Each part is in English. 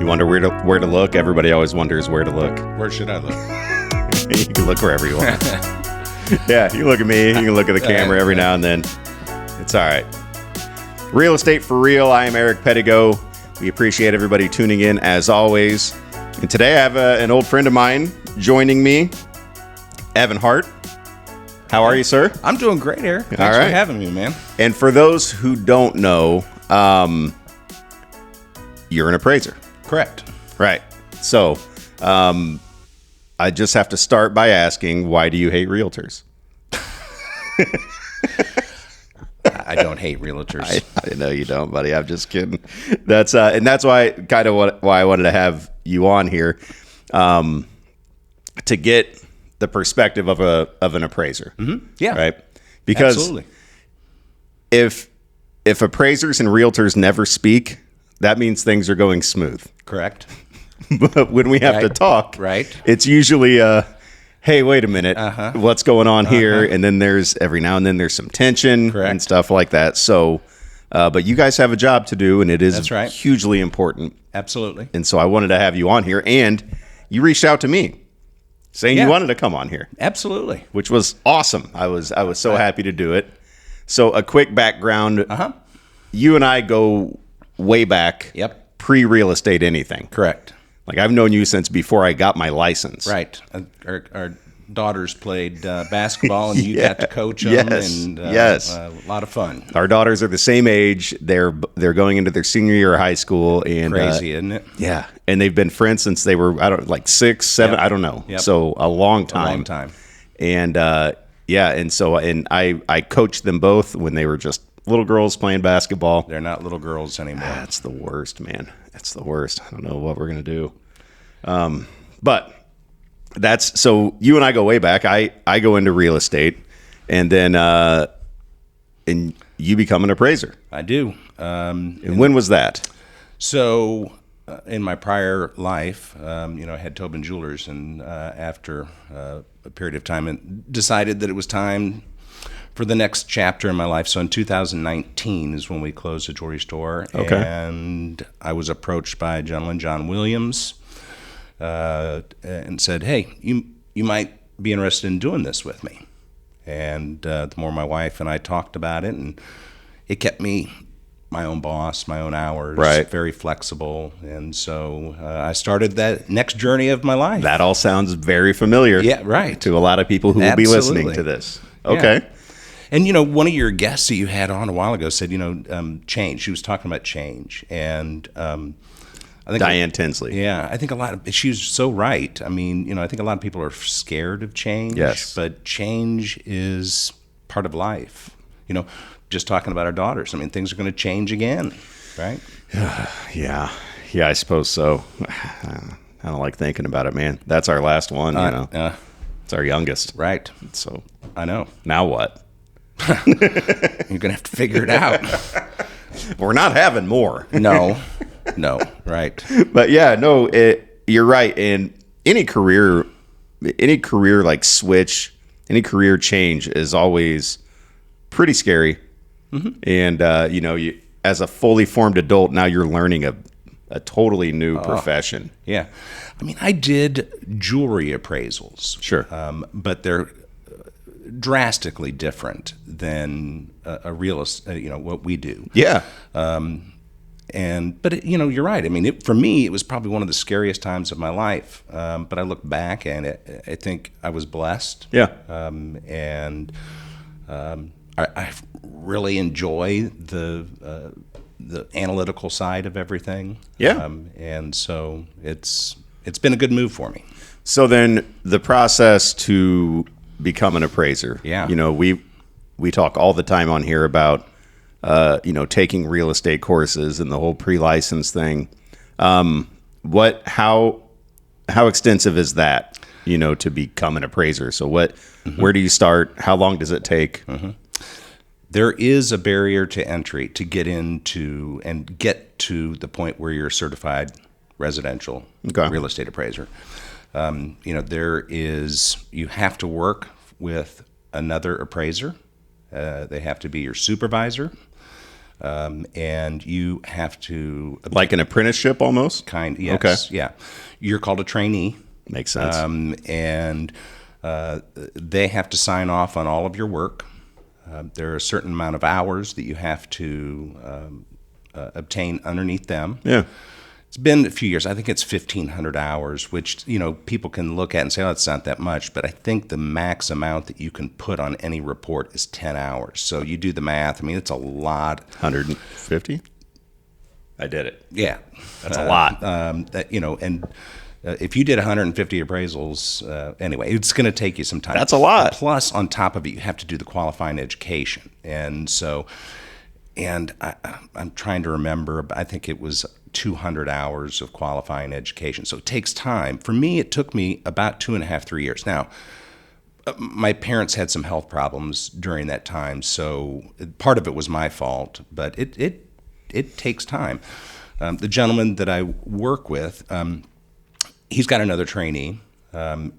wonder where to look, everybody always wonders where to look. Where should I look? You can look wherever you want. Yeah, you look at me. You can look at the camera every now and then. It's all right. Real Estate for Real. I am Eric Pettigo. We appreciate everybody tuning in as always. And today I have an old friend of mine joining me, Evan Hart. How are you, sir? I'm doing great, Eric. Thanks all right. for having me, man. And for those who don't know, you're an appraiser. Correct. Right. So, I just have to start by asking, why do you hate realtors? I don't hate realtors. I know you don't, buddy. I'm just kidding. That's why why I wanted to have you on here, to get the perspective of an appraiser. Mm-hmm. Yeah. Right. Because absolutely. If appraisers and realtors never speak, that means things are going smooth. Correct. But when we have to talk, it's usually hey, wait a minute, what's going on here? And then every now and then there's some tension and stuff like that. So, but you guys have a job to do, and it is hugely important. Absolutely. And so I wanted to have you on here, and you reached out to me saying you wanted to come on here. Absolutely. Which was awesome. I was so happy to do it. So a quick background. You and I go way back. Yep. Pre-real estate anything. Correct. Like, I've known you since before I got my license. Right. Our daughters played basketball, and you got to coach them. Yes. A lot of fun. Our daughters are the same age. They're going into their senior year of high school. And crazy, isn't it? Yeah. And they've been friends since they were, 6, 7, I don't know. Yep. So a long time. A long time. And I coached them both when they were just little girls playing basketball. They're not little girls anymore. That's the worst, man. That's the worst. I don't know what we're going to do. But so you and I go way back. I go into real estate, and then and you become an appraiser. I do. And when was that? So in my prior life, I had Tobin Jewelers, and after a period of time, and decided that it was time for the next chapter in my life. So in 2019 is when we closed the jewelry store. Okay. And I was approached by a gentleman, John Williams, and said, hey, you might be interested in doing this with me. And the more my wife and I talked about it, and it kept me my own boss, my own hours, very flexible. And so I started that next journey of my life. That all sounds very familiar. Yeah, right. To a lot of people who will be listening to this. Okay. Yeah. And, one of your guests that you had on a while ago said, change. She was talking about change. And I think Diane Tinsley. Yeah, I think she was so right. I mean, I think a lot of people are scared of change. Yes. But change is part of life. Just talking about our daughters. I mean, things are going to change again, right? Yeah, I suppose so. I don't like thinking about it, man. That's our last one, It's our youngest. Right. So I know. Now what? You're going to have to figure it out. We're not having more. No, right. But yeah, no, you're right. And any career like switch, any career change is always pretty scary. Mm-hmm. And, you as a fully formed adult, now you're learning a totally new profession. Yeah. I mean, I did jewelry appraisals. Sure. But they're drastically different than a real estate, what we do. Yeah. But you're right. I mean, for me, it was probably one of the scariest times of my life. But I look back and I think I was blessed. Yeah. I really enjoy the analytical side of everything. Yeah. And so it's been a good move for me. So then the process to become an appraiser. Yeah. We talk all the time on here about taking real estate courses and the whole pre-license thing. How extensive is that, to become an appraiser? So where do you start? How long does it take? Mm-hmm. There is a barrier to entry to get into and get to the point where you're a certified residential real estate appraiser. You have to work with another appraiser. They have to be your supervisor. and you have to like an apprenticeship almost. yes, okay. Yeah, you're called a trainee. Makes sense. And they have to sign off on all of your work. There are a certain amount of hours that you have to obtain underneath them. Yeah. It's been a few years. I think it's 1,500 hours, which, people can look at and say, oh, it's not that much. But I think the max amount that you can put on any report is 10 hours. So you do the math. I mean, it's a lot. 150? I did it. Yeah. That's a lot. If you did 150 appraisals, anyway, it's going to take you some time. That's a lot. Plus, on top of it, you have to do the qualifying education. And so, I'm trying to remember, I think it was 200 hours of qualifying education. So it takes time. For me, it took me about 2.5, 3 years. Now, my parents had some health problems during that time, so part of it was my fault, but it takes time. The gentleman that I work with, he's got another trainee, with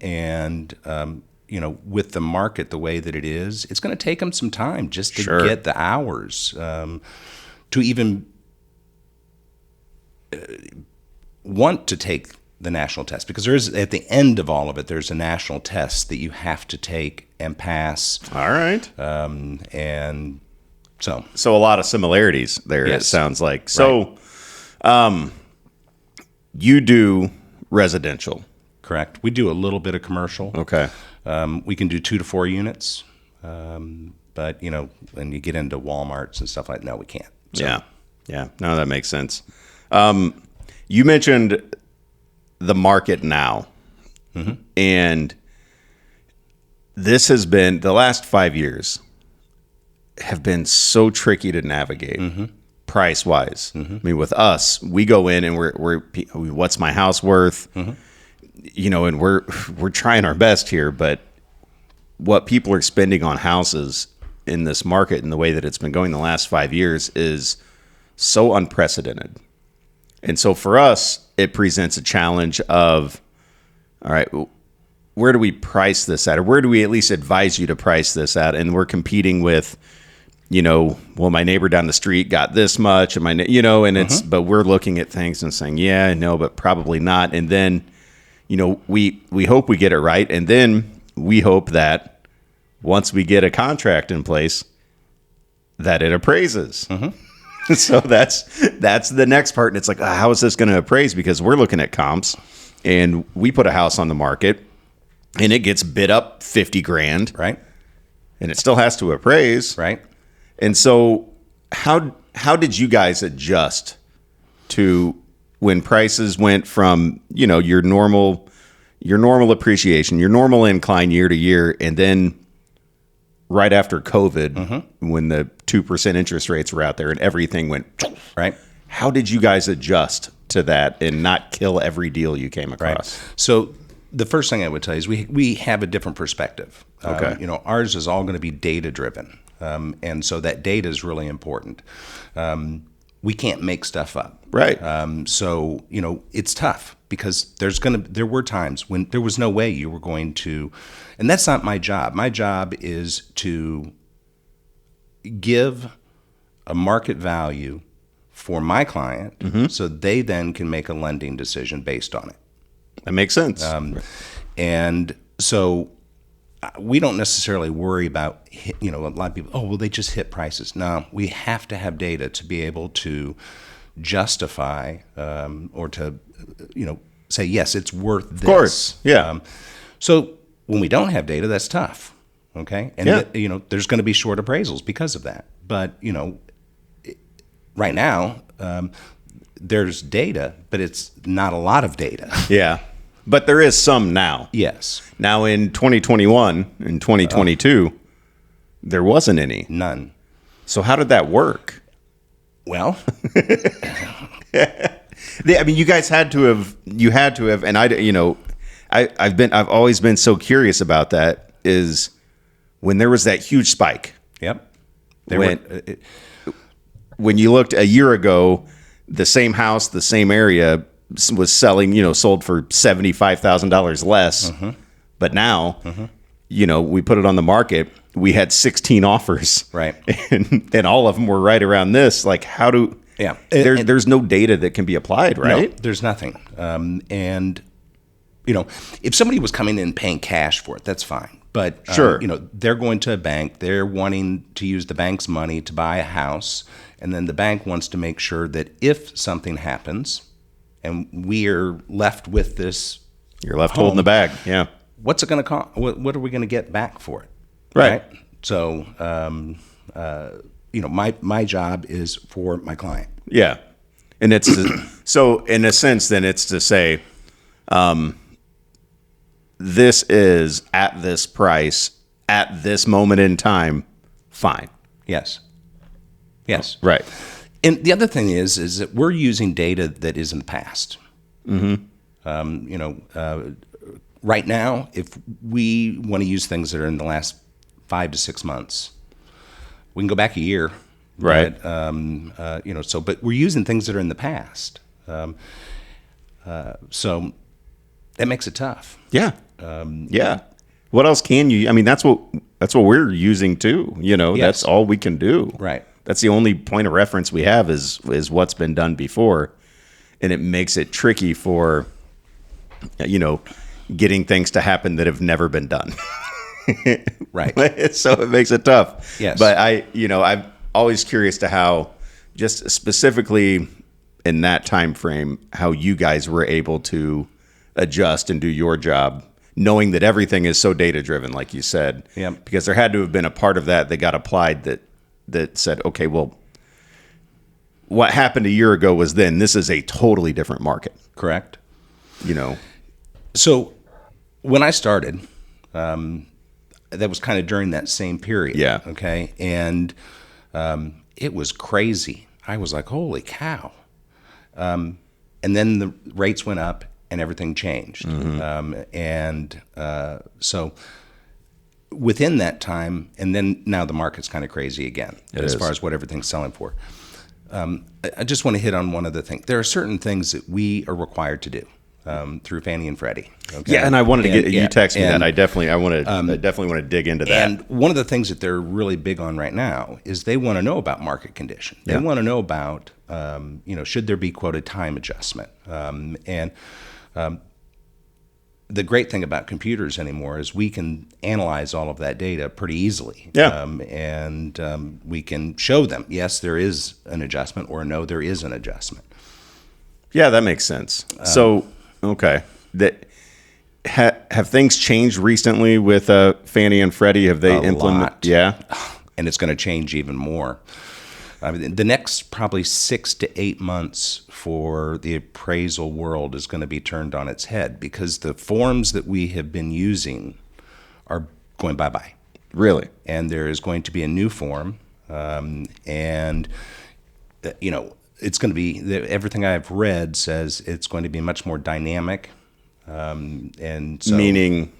the market the way that it is, it's going to take him some time just to get the hours to even want to take the national test, because there is, at the end of all of it, there's a national test that you have to take and pass. All right. And so a lot of similarities there. Yes. It sounds like. So, right. You do residential. Correct. We do a little bit of commercial. Okay. We can do 2 to 4 units. But, when you get into Walmarts and stuff like that, no, we can't. So. Yeah. Yeah. No, that makes sense. You mentioned the market now. Mm-hmm. And this has been, the last 5 years have been so tricky to navigate. Mm-hmm. Price wise. Mm-hmm. I mean, with us, we go in and we're what's my house worth? Mm-hmm. And we're trying our best here, but what people are spending on houses in this market and the way that it's been going the last 5 years is so unprecedented. And so for us, it presents a challenge of, all right, where do we price this at? Or where do we at least advise you to price this at? And we're competing with, my neighbor down the street got this much, and it's, but we're looking at things and saying, yeah, no, but probably not. And then, we hope we get it right. And then we hope that once we get a contract in place, that it appraises. Mm-hmm. So that's the next part. And it's like, how is this going to appraise? Because we're looking at comps, and we put a house on the market and it gets bid up $50,000. Right. And it still has to appraise. Right. And so how did you guys adjust to when prices went from, your normal appreciation, your normal incline year to year, and then right after COVID, when the 2% interest rates were out there and everything went right? How did you guys adjust to that and not kill every deal you came across? Right. So the first thing I would tell you is we have a different perspective. Okay. Ours is all going to be data driven. And so that data is really important. We can't make stuff up. Right. So, it's tough because there were times when there was no way you were going to, and that's not my job. My job is to give a market value for my client so they then can make a lending decision based on it. That makes sense. And so we don't necessarily worry about, a lot of people, they just hit prices. No, we have to have data to be able to justify or to, say, yes, it's worth this. Of course, yeah. So when we don't have data, that's tough, okay? And, there's going to be short appraisals because of that. But, right now, there's data, but it's not a lot of data. Yeah. But there is some now. Yes. Now in 2021 and 2022, there wasn't any. None. So how did that work? Well, you guys had to have, and I've always been so curious about that is when there was that huge spike. Yep. When you looked a year ago, the same house, the same area was selling, sold for $75,000 less. Mm-hmm. But now, we put it on the market we had 16 offers, right, and all of them were right around this. Like, how do? Yeah, there's no data that can be applied, right? No, there's nothing. And if somebody was coming in and paying cash for it, that's fine. But sure, they're going to a bank. They're wanting to use the bank's money to buy a house, and then the bank wants to make sure that if something happens, and we are left with this, you're left holding the bag. Yeah. What's it going to cost? What are we going to get back for it? Right. So, my job is for my client. Yeah, and it's so in a sense, then it's to say, this is at this price at this moment in time. Fine. Yes. Right. And the other thing is that we're using data that is in the past. Mm-hmm. Right now, if we want to use things that are in the last 5 to 6 months, we can go back a year. Right. But, but we're using things that are in the past. So that makes it tough. Yeah. Yeah. What else can you? I mean, that's what we're using too. Yes. That's all we can do. Right. That's the only point of reference we have is what's been done before, and it makes it tricky for, getting things to happen that have never been done. Right. So it makes it tough. Yes. But I'm always curious to how, just specifically in that time frame, how you guys were able to adjust and do your job, knowing that everything is so data driven, like you said. Yeah. Because there had to have been a part of that got applied that said, okay, well, what happened a year ago was then. This is a totally different market. Correct. So when I started, that was kind of during that same period. Yeah. Okay. And it was crazy. I was like, holy cow. And then the rates went up and everything changed. Mm-hmm. So within that time, and then now the market's kind of crazy again as far as what everything's selling for. I just want to hit on one other thing. There are certain things that we are required to do through Fannie and Freddie. Okay? Yeah, and I wanted to get you text me that. I definitely want to dig into that. And one of the things that they're really big on right now is they want to know about market condition. They want to know about should there be quoted time adjustment. The great thing about computers anymore is we can analyze all of that data pretty easily. Yeah. And we can show them, yes, there is an adjustment, or no, there is an adjustment. Yeah, that makes sense. So, okay. Have things changed recently with Fannie and Freddie? Have they implemented? Yeah. And it's going to change even more. I mean, the next probably 6 to 8 months for the appraisal world is going to be turned on its head, because the forms that we have been using are going bye-bye. Really? And there is going to be a new form, it's going to be, everything I've read says it's going to be much more dynamic. And so, meaning,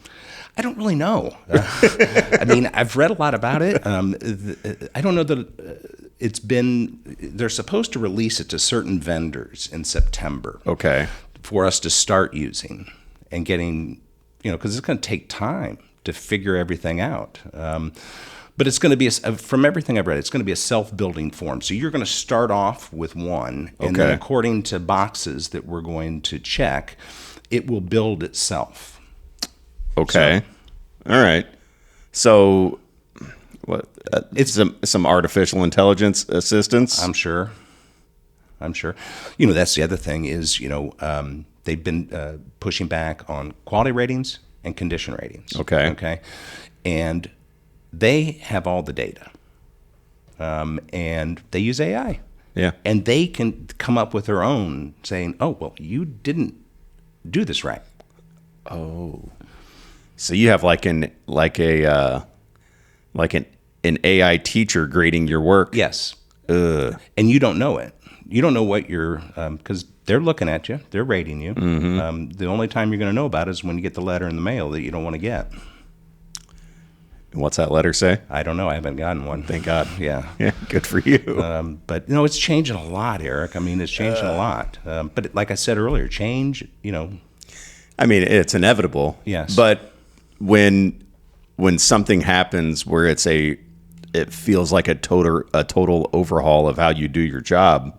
I don't really know. I mean, I've read a lot about it. I don't know that they're supposed to release it to certain vendors in September. Okay. For us to start using and getting, because it's going to take time to figure everything out. But it's going to be, from everything I've read, it's going to be a self-building form. So you're going to start off with one, and then according to boxes that we're going to check, it will build itself. Okay. All right. So what? It's some artificial intelligence assistance? I'm sure. That's the other thing is, they've been pushing back on quality ratings and condition ratings. Okay. And they have all the data. And they use AI. Yeah. And they can come up with their own, saying, oh, well, you didn't do this right. Oh. So you have an AI teacher grading your work? Yes. And you don't know it. You don't know what because they're looking at you. They're rating you. Mm-hmm. The only time you're going to know about it is when you get the letter in the mail that you don't want to get. And what's that letter say? I don't know. I haven't gotten one. Thank God. Yeah. Yeah. Good for you. But it's changing a lot, Eric. I mean, it's changing a lot. But like I said earlier, change, I mean, it's inevitable. Yes. But when when something happens where it feels like a total overhaul of how you do your job,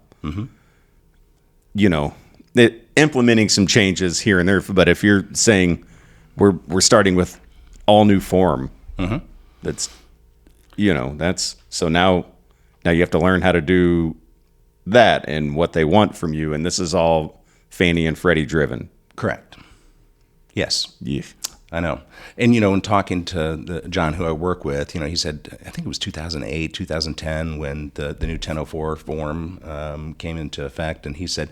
implementing some changes here and there. But if you're saying we're starting with all new form, that's so now you have to learn how to do that and what they want from you. And this is all Fannie and Freddie driven. Correct. Yes. Yeah. I know. And, in talking to John, who I work with, he said, I think it was 2008, 2010, when the new 1004 form came into effect. And he said,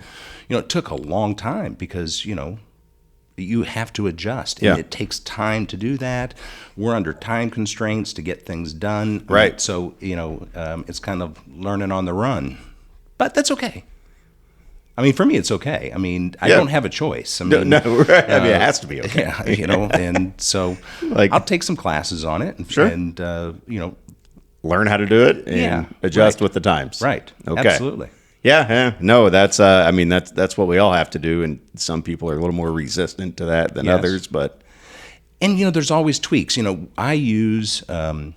it took a long time because, you have to adjust. And it takes time to do that. We're under time constraints to get things done. Right. So, it's kind of learning on the run. But that's okay. I mean, for me, it's okay. I mean, I don't have a choice. I mean, no, right. It has to be okay. Yeah, and so I'll take some classes on it, and learn how to do it and adjust with the times. Right. Okay. Absolutely. Yeah. No, that's that's what we all have to do, and some people are a little more resistant to that than others. But there's always tweaks. I use a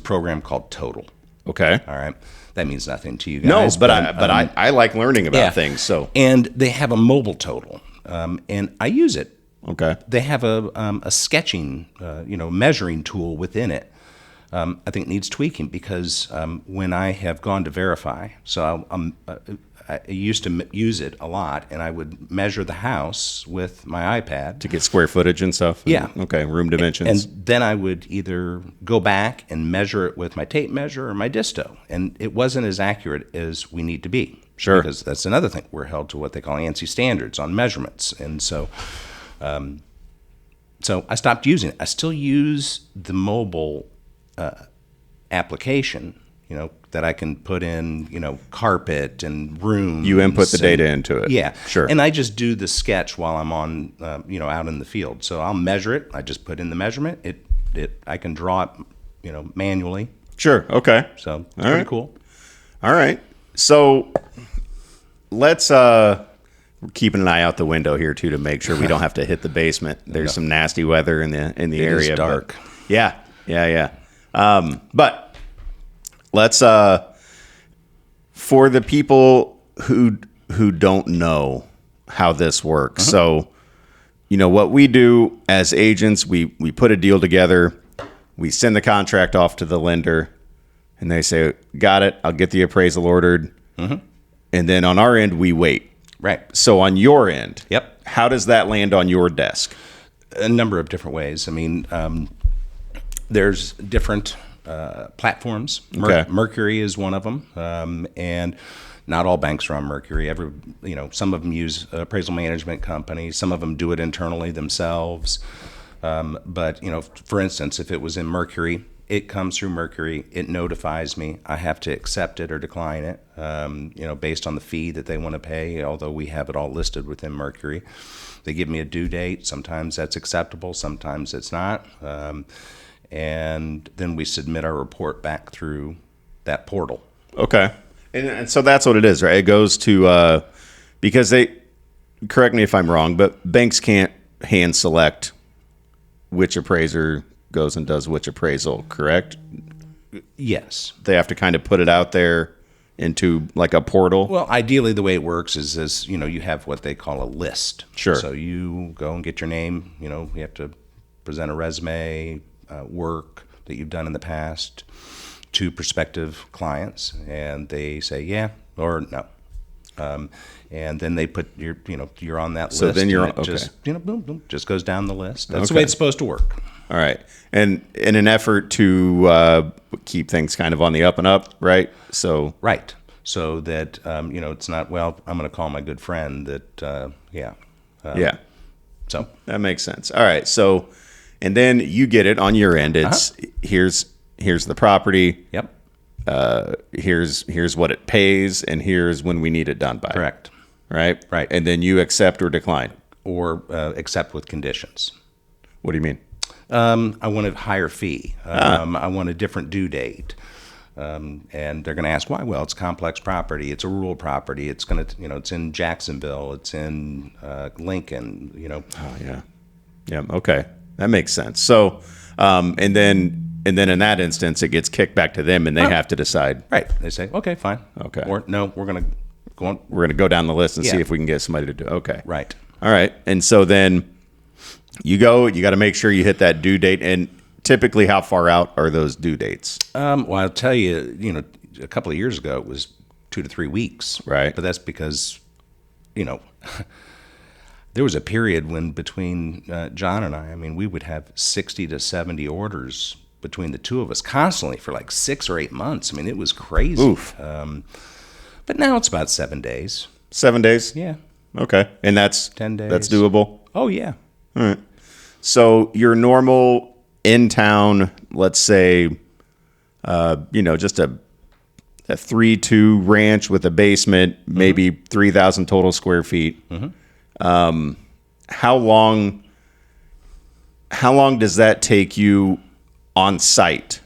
program called Total. Okay. All right. That means nothing to you guys. No, but I like learning about things. So and they have a mobile total, and I use it. Okay. They have a sketching, measuring tool within it. I think it needs tweaking because when I have gone to verify, so I used to use it a lot, and I would measure the house with my iPad. To get square footage and stuff? Yeah. Okay, room dimensions. And then I would either go back and measure it with my tape measure or my disto, and it wasn't as accurate as we need to be. Sure. Because that's another thing. We're held to what they call ANSI standards on measurements. And so I stopped using it. I still use the mobile application, that I can put in, carpet and rooms. You input the data into it. Yeah. Sure. And I just do the sketch while I'm on, out in the field. So I'll measure it. I just put in the measurement. I can draw it, manually. Sure. Okay. So it's pretty cool. All right. So let's keeping an eye out the window here too to make sure we don't have to hit the basement. There's some nasty weather in the area. It's dark. Yeah. But let's for the people who don't know how this works. So, what we do as agents, we put a deal together, we send the contract off to the lender, and they say, "Got it. I'll get the appraisal ordered." And then on our end, we wait. Right. So on your end, Yep. How does that land on your desk? A number of different ways. I mean, there's different platforms. Okay. Mercury is one of them, and not all banks are on Mercury. Some of them use appraisal management companies. Some of them do it internally themselves. But for instance, if it was in Mercury, it comes through Mercury. It notifies me. I have to accept it or decline it. Based on the fee that they want to pay. Although we have it all listed within Mercury, they give me a due date. Sometimes that's acceptable. Sometimes it's not. And then we submit our report back through that portal. Okay. And so that's what it is, right? It goes to, because correct me if I'm wrong, but banks can't hand select which appraiser goes and does which appraisal, correct? Yes. They have to kind of put it out there into like a portal. Well, ideally the way it works is you have what they call a list. Sure. So you go and get your name, you have to present a resume, work that you've done in the past to prospective clients, and they say yeah or no, and then they put you're on that list. So then you're okay. Just boom boom, just goes down the list. That's the way it's supposed to work. All right, and in an effort to keep things kind of on the up and up, right? So right, so that it's not I'm going to call my good friend that yeah. So that makes sense. All right, so. And then you get it on your end. It's here's the property. Yep. Here's what it pays, and here's when we need it done by. Correct. Right. Right. And then you accept or decline, or accept with conditions. What do you mean? I want a higher fee. I want a different due date. And they're going to ask why. Well, it's complex property. It's a rural property. It's going to it's in Jacksonville. It's in Lincoln. Oh yeah. Yeah. Okay. That makes sense. So, And then in that instance, it gets kicked back to them, and they have to decide. Right. They say, okay, fine. Okay. Or no, we're going to go on. We're going to go down the list and see Yeah. if we can get somebody to do. Okay. Right. All right. And so then you go. You got to make sure you hit that due date. And typically, how far out are those due dates? Well, I'll tell you. A couple of years ago, it was 2 to 3 weeks. Right. But that's because, there was a period when between John and I mean, we would have 60 to 70 orders between the two of us constantly for like 6 or 8 months. I mean, it was crazy. Oof. But now it's about 7 days. 7 days? Yeah. Okay. And that's 10 days. That's doable? Oh, yeah. All right. So your normal in town, let's say, just a 3-2 ranch with a basement, maybe 3,000 total square feet. How long does that take you on site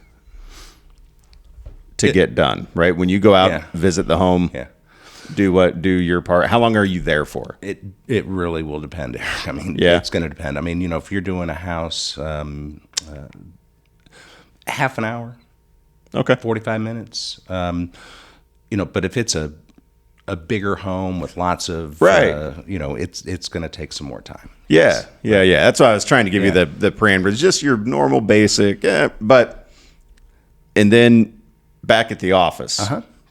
to get done? Right when you go out, visit the home, do your part. How long are you there for? It really will depend. I mean, it's going to depend. I mean, if you're doing a house, half an hour, okay, 45 minutes. But if it's a bigger home with lots of, it's going to take some more time. Yeah. That's why I was trying to give you the parameters, just your normal basic, and then back at the office.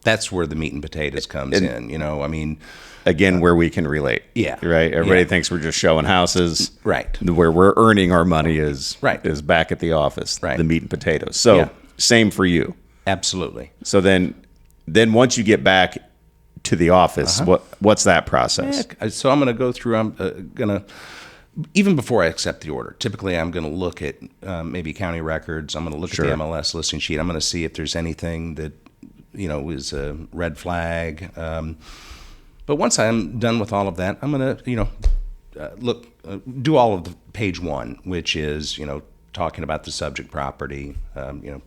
That's where the meat and potatoes comes in. I mean, again, where we can relate. Yeah. Right. Everybody thinks we're just showing houses. Right. Where we're earning our money is back at the office. Right. The meat and potatoes. So same for you. Absolutely. So then once you get back to the office, what's that process? So I'm going to go through. I'm going to, even before I accept the order, typically I'm going to look at maybe county records. I'm going to look at the MLS listing sheet. I'm going to see if there's anything that is a red flag. But once I'm done with all of that, I'm going to do all of the page 1, which is talking about the subject property,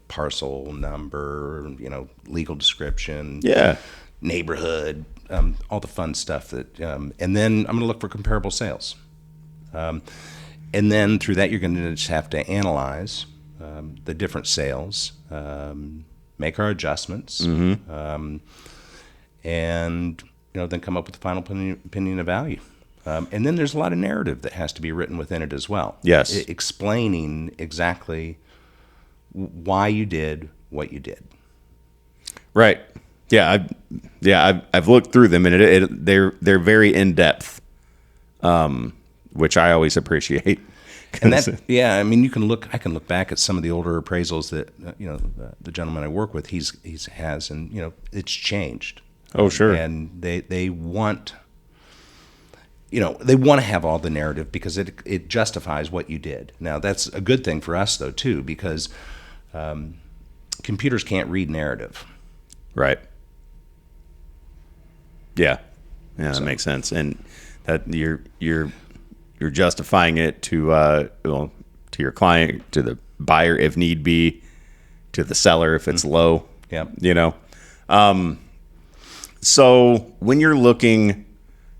parcel number, legal description, neighborhood, all the fun stuff that, and then I'm going to look for comparable sales. And then through that, you're going to just have to analyze the different sales, make our adjustments, and then come up with the final opinion of value. And then there's a lot of narrative that has to be written within it as well. Yes, explaining exactly why you did what you did. Right. Yeah. I've looked through them, and they're very in depth, which I always appreciate. And that, I mean, I can look back at some of the older appraisals that the gentleman I work with he has, and it's changed. Oh, sure. And they want. They want to have all the narrative because it justifies what you did. Now, that's a good thing for us, though, too, because computers can't read narrative. Right. Yeah, that makes sense, and that you're justifying it to your client, to the buyer if need be, to the seller if it's low. Yeah. So when you're looking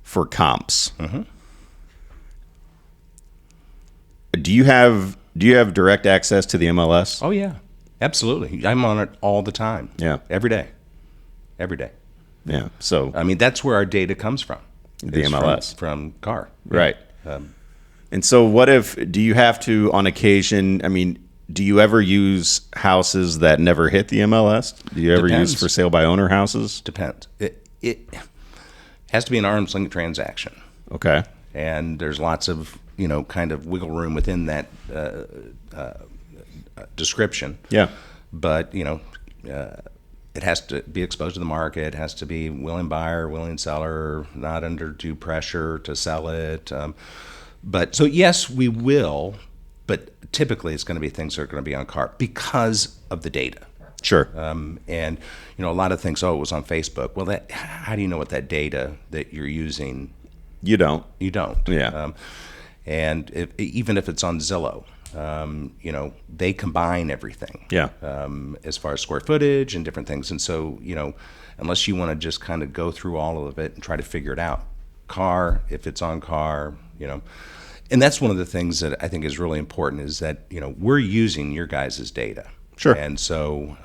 for comps, do you have direct access to the MLS? Oh yeah, absolutely. I'm on it all the time. Yeah, every day. Yeah. So I mean, that's where our data comes from. The MLS from CAR. Right. And so do you have to, on occasion, I mean, do you ever use houses that never hit the MLS? Do you ever use for sale by owner houses? Depends. It has to be an arm's length transaction. Okay. And there's lots of, kind of wiggle room within that description. Yeah. But, it has to be exposed to the market. It has to be willing buyer, willing seller, not under due pressure to sell it. But so yes, we will, but typically it's going to be things that are going to be on CAR because of the data. Sure. And a lot of things. Oh, it was on Facebook. Well, how do you know what that data that you're using? You don't. You don't. Yeah. And even if it's on Zillow. They combine everything. Yeah. As far as square footage and different things. And so, unless you want to just kind of go through all of it and try to figure it out, CAR, if it's on CAR, And that's one of the things that I think is really important is that, we're using your guys' data. Sure. And so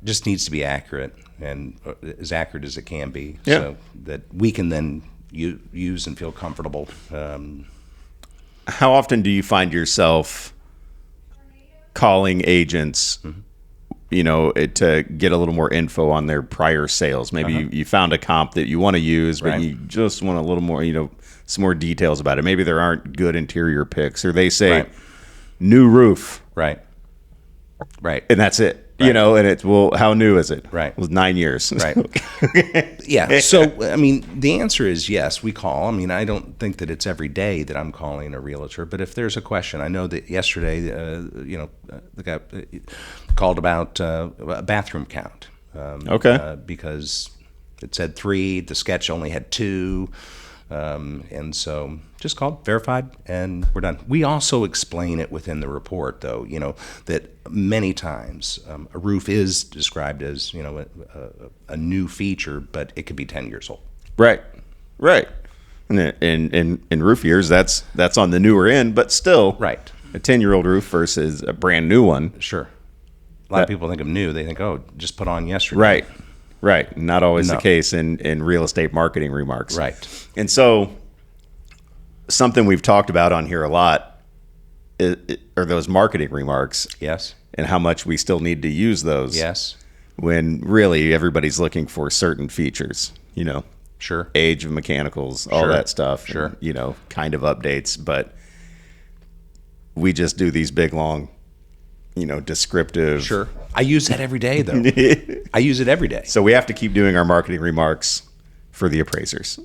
just needs to be accurate and as accurate as it can be so that we can then use and feel comfortable. How often do you find yourself calling agents, to get a little more info on their prior sales? Maybe you found a comp that you want to use, but you just want a little more, some more details about it. Maybe there aren't good interior pics, or they say new roof. Right. And that's it. Right. And it's, well, how new is it? Right. It was 9 years. Right. Yeah. So, the answer is yes, we call. I don't think that it's every day that I'm calling a realtor, but if there's a question, I know that yesterday, the guy called about a bathroom count. Because it said 3, the sketch only had 2. And so just called, verified, and we're done. We also explain it within the report, though, that many times a roof is described as, a new feature, but it could be 10 years old. Right. And in roof years, that's on the newer end, but still, a 10-year-old roof versus a brand new one. Sure. A lot of people think of new. They think, just put on yesterday. Right. Not always the case in real estate marketing remarks. Right. And so something we've talked about on here a lot are those marketing remarks. Yes. And how much we still need to use those. Yes. When really everybody's looking for certain features, Sure. Age of mechanicals, all that stuff. Sure. And, kind of updates. But we just do these big, long, descriptive. Sure. I use that every day, though. I use it every day. So we have to keep doing our marketing remarks for the appraisers.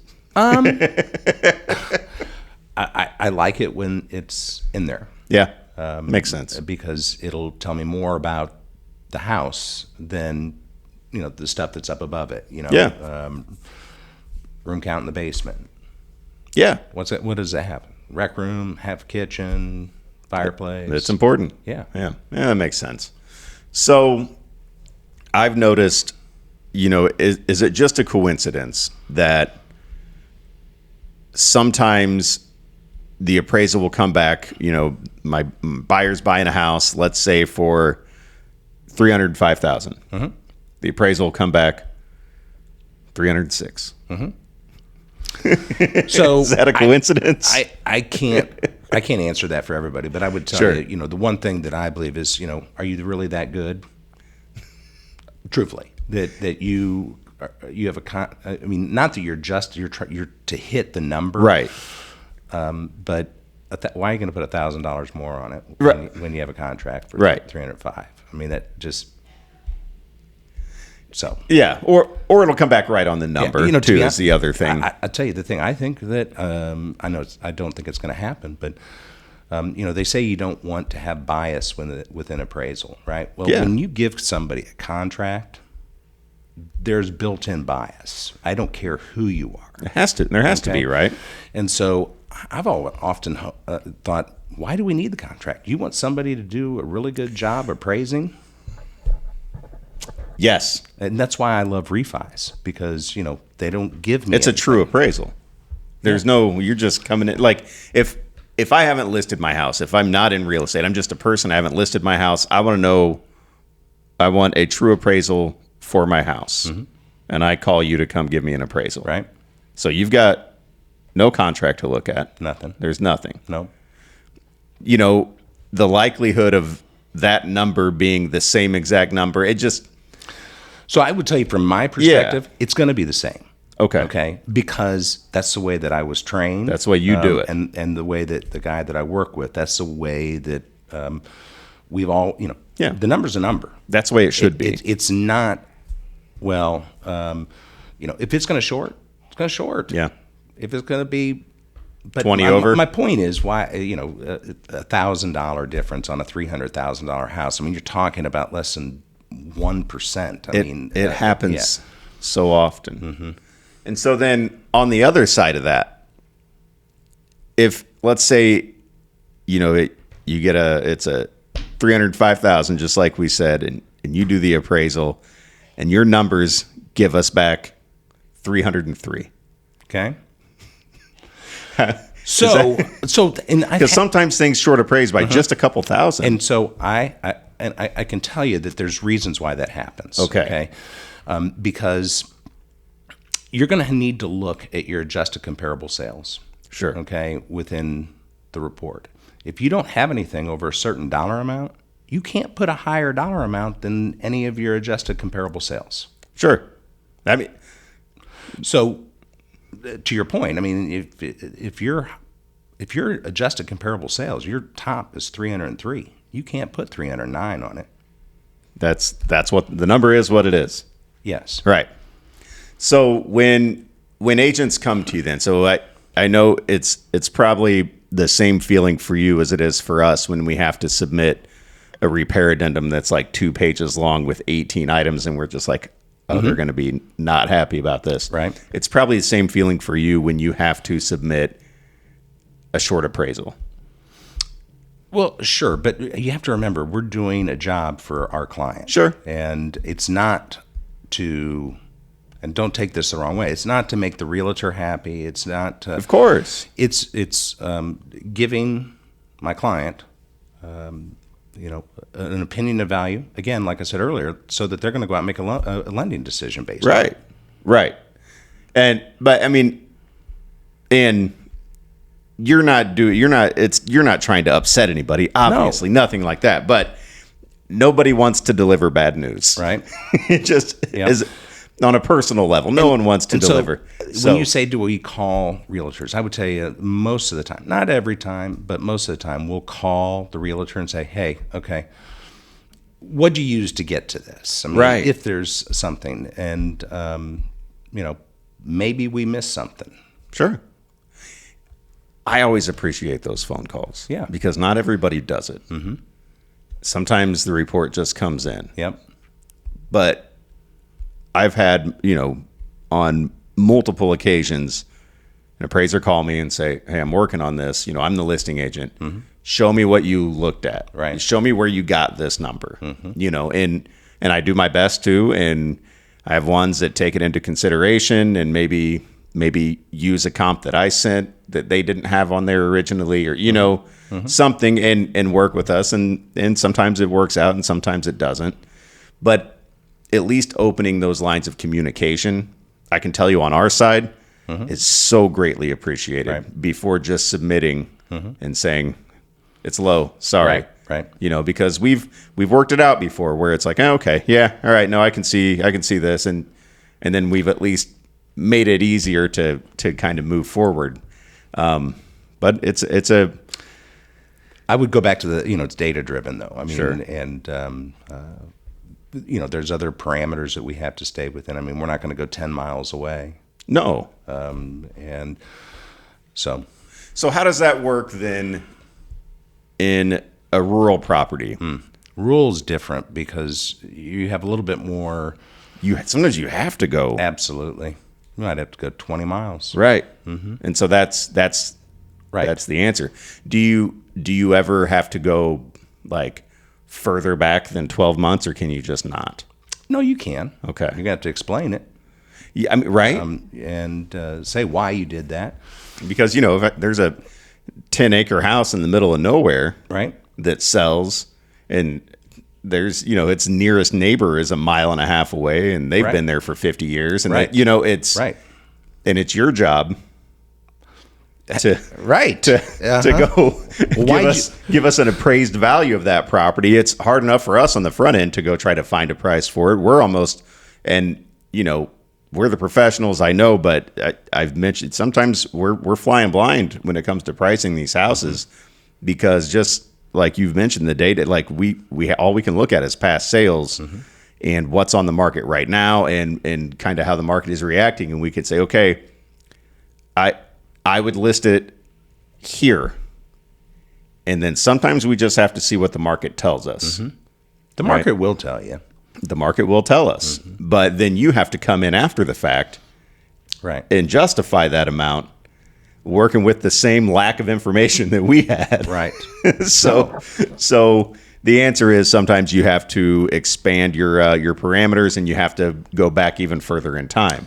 I like it when it's in there. Yeah, makes sense. Because it'll tell me more about the house than, the stuff that's up above it. Room count in the basement. Yeah. What does that have? Rec room, have kitchen, fireplace. It's important. Yeah, that makes sense. So I've noticed, is it just a coincidence that sometimes the appraisal will come back, my buyer's buying a house, let's say for $305,000. Mm-hmm. The appraisal will come back $306. Mm-hmm. So is that a coincidence? I can't answer that for everybody, but I would tell you, the one thing that I believe is, are you really that good? Truthfully, that you have not that you're to hit the number, right? But why are you going to put $1,000 more on it when you have a contract for $305? That just. So yeah, or it'll come back right on the number. Too is the other thing. I tell you the thing. I think that I don't think it's going to happen, but they say you don't want to have bias within appraisal, right? Well, when you give somebody a contract, there's built-in bias. I don't care who you are. There has to be, right? And so I've often thought, why do we need the contract? You want somebody to do a really good job appraising? Yes. And that's why I love refis, because, they don't give me It's anything. A true appraisal. There's you're just coming in. Like, if I haven't listed my house, if I'm not in real estate, I'm just a person, I haven't listed my house, I want a true appraisal for my house. Mm-hmm. And I call you to come give me an appraisal. Right. So you've got no contract to look at. Nothing. There's nothing. No. The likelihood of that number being the same exact number, it just... So I would tell you from my perspective, it's going to be the same. Okay. Because that's the way that I was trained. That's the way you do it. And the way that the guy that I work with, that's the way that we've all, the number's a number. That's the way it should be. It's not, if it's going to short, it's going to short. Yeah. If it's going to be... But 20 over. My point is why, $1,000 difference on a $300,000 house. You're talking about less than 1%. It happens so often. Mm-hmm. And so then on the other side of that, if let's say, it's a $305,000, just like we said, and you do the appraisal and your numbers give us back 303. Okay. Because sometimes things short appraised by just a couple thousand. And so I can tell you that there's reasons why that happens. Okay. Because you're going to need to look at your adjusted comparable sales. Sure. Okay, within the report. If you don't have anything over a certain dollar amount, you can't put a higher dollar amount than any of your adjusted comparable sales. Sure. I mean, so to your point, I mean, if your adjusted comparable sales, your top is 303, you can't put 309 on it. That's what the number is. What it is. Yes. Right. So when agents come to you, then, so I know it's probably the same feeling for you as it is for us when we have to submit a repair addendum that's like 2 pages long with 18 items, and we're just like, oh, they're going to be not happy about this. Right. It's probably the same feeling for you when you have to submit a short appraisal. Well, sure, but you have to remember, we're doing a job for our client. Sure. And it's not to, and don't take this the wrong way, it's not to make the realtor happy. It's not to, of course. It's giving my client, an opinion of value, again, like I said earlier, so that they're going to go out and make a lending decision based on it. Right. But I mean, and you're not trying to upset anybody, obviously, nothing like that, but nobody wants to deliver bad news. Right. It just is on a personal level. No one wants to deliver. So when you say, do we call realtors? I would tell you most of the time, not every time, but most of the time, we'll call the realtor and say, hey, okay, what'd you use to get to this? I mean, right. If there's something, and, maybe we missed something. Sure. I always appreciate those phone calls. Yeah. Because not everybody does it. Mm-hmm. Sometimes the report just comes in. Yep. But I've had, on multiple occasions, an appraiser call me and say, hey, I'm working on this. I'm the listing agent. Mm-hmm. Show me what you looked at. Right. Show me where you got this number. Mm-hmm. And I do my best to, and I have ones that take it into consideration and maybe use a comp that I sent that they didn't have on there originally, or, mm-hmm. something, and work with us. And sometimes it works out and sometimes it doesn't. But at least opening those lines of communication, I can tell you on our side, mm-hmm. is so greatly appreciated. Right. Before just submitting mm-hmm. and saying it's low, sorry. Right. Because we've worked it out before where it's like, oh, okay, yeah, all right, no, I can see this, and then we've at least made it easier to kind of move forward. But it's a. I would go back to the it's data driven though. I mean, sure. And there's other parameters that we have to stay within. I mean, we're not going to go 10 miles away. No. And so how does that work then in a rural property? Rural is different because you have a little bit more. Sometimes you have to go. Absolutely. You might have to go 20 miles. Right. Mm-hmm. And so that's right. That's the answer. Do you ever have to go like further back than 12 months, or can you just not? No, you can. Okay. You have to explain it. Yeah, I mean, right. And say why you did that. Because, if there's a 10-acre house in the middle of nowhere, right, that sells, and there's, its nearest neighbor is a mile and a half away, and they've been there for 50 years, and it's right, and it's your job to go give us an appraised value of that property. It's hard enough for us on the front end to go try to find a price for it. We're almost, and we're the professionals, I know, but I've mentioned sometimes we're flying blind when it comes to pricing these houses, mm-hmm. because just like you've mentioned, the data, like we all we can look at is past sales, mm-hmm. and what's on the market right now, and kind of how the market is reacting, and we could say, okay, I would list it here, and then sometimes we just have to see what the market tells us. Mm-hmm. The market will tell you. The market will tell us, mm-hmm. but then you have to come in after the fact, right, and justify that amount, working with the same lack of information that we had. Right. So the answer is sometimes you have to expand your parameters, and you have to go back even further in time.